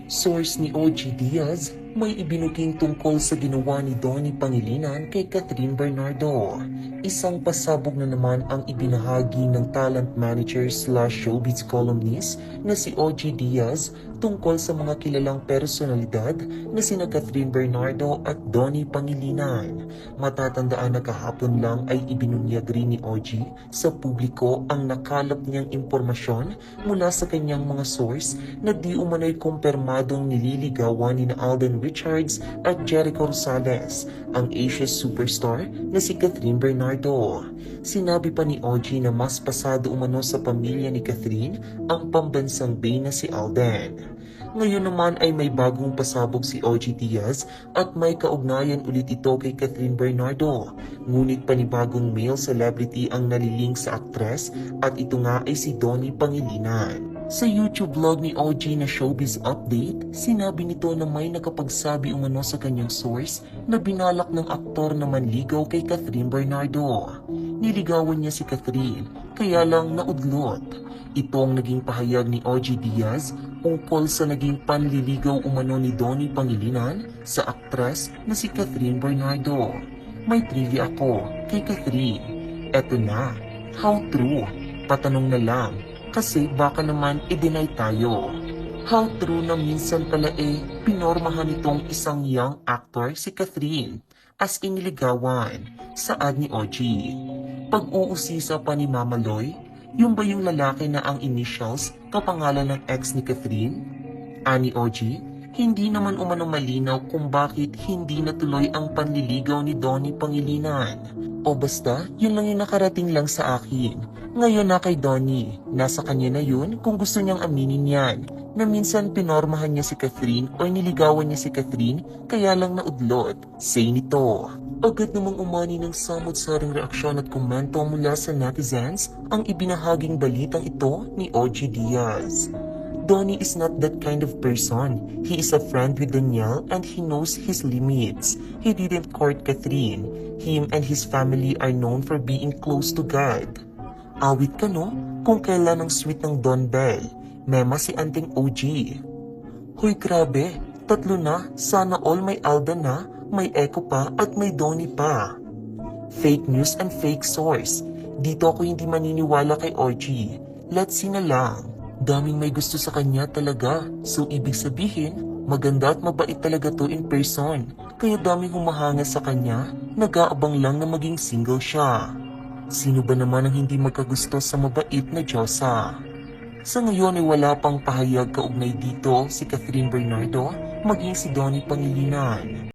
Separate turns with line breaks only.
Source ni OG Diaz, may ibinuking tungkol sa ginawa ni Donnie Pangilinan kay Catherine Bernardo. Isang pasabog na naman ang ibinahagi ng talent manager slash showbiz columnist na si OG Diaz tungkol sa mga kilalang personalidad na sina Catherine Bernardo at Donnie Pangilinan. Matatandaan na kahapon lang ay ibinunyag rin ni OG sa publiko ang nakalap niyang impormasyon mula sa kanyang mga source na di umano'y kumpirmadong nililigawan ni Alden Richards at Jericho Rosales, ang Asia superstar na si Catherine Bernardo. Sinabi pa ni OG na mas pasado umano sa pamilya ni Catherine ang pambansang bae na si Alden. Ngayon naman ay may bagong pasabog si OG Diaz at may kaugnayan ulit ito kay Catherine Bernardo. Ngunit panibagong male celebrity ang nalilink sa aktres at ito nga ay si Donnie Pangilinan. Sa YouTube vlog ni OG na Showbiz Update, sinabi nito na may nakapagsabi umano sa kanyang source na binalak ng aktor na manligaw kay Catherine Bernardo. Niligawan niya si Catherine, kaya lang naudlot. Ito ang naging pahayag ni OG Diaz tungkol sa naging panliligaw umano ni Donnie Pangilinan sa aktres na si Catherine Bernardo. May trivia ako kay Catherine. Eto na, how true? Patanong na lang. Kasi baka naman i-deny tayo. How true na minsan pala pinormahan itong isang young actor si Catherine as iniligawan, saad ni OG. Pag-uusisa pa ni Mama Loy, yung ba yung lalaki na ang initials kapangalan ng ex ni Catherine? Ani OG, hindi naman umano malinaw kung bakit hindi natuloy ang panliligaw ni Donnie Pangilinan. O basta, yun lang yung nakarating lang sa akin. Ngayon na kay Donnie, nasa kanya na yun kung gusto niyang aminin yan. Na minsan pinormahan niya si Catherine o niligawan niya si Catherine kaya lang naudlot. Say nito. Agad namang umani ng samot-saring reaksyon at komento mula sa netizens ang ibinahaging balitang ito ni OG Diaz. Donnie is not that kind of person. He is a friend with Danielle and he knows his limits. He didn't court Catherine. Him and his family are known for being close to God. Awit ka no? Kung kailan ang sweet ng Don Bell. Mema si Anting OG. Hoy grabe, 3 na, sana all may Alden na, may Echo pa at may Donnie pa. Fake news and fake source. Dito ako hindi maniniwala kay OG. Let's see na lang. Daming may gusto sa kanya talaga. So ibig sabihin, maganda at mabait talaga to in person. Kaya daming humahanga sa kanya, nag-aabang lang na maging single siya. Sino ba naman ang hindi magkagusto sa mabait na Diyosa? Sa ngayon ay wala pang pahayag kaugnay dito si Catherine Bernardo maging si Donnie Pangilinan.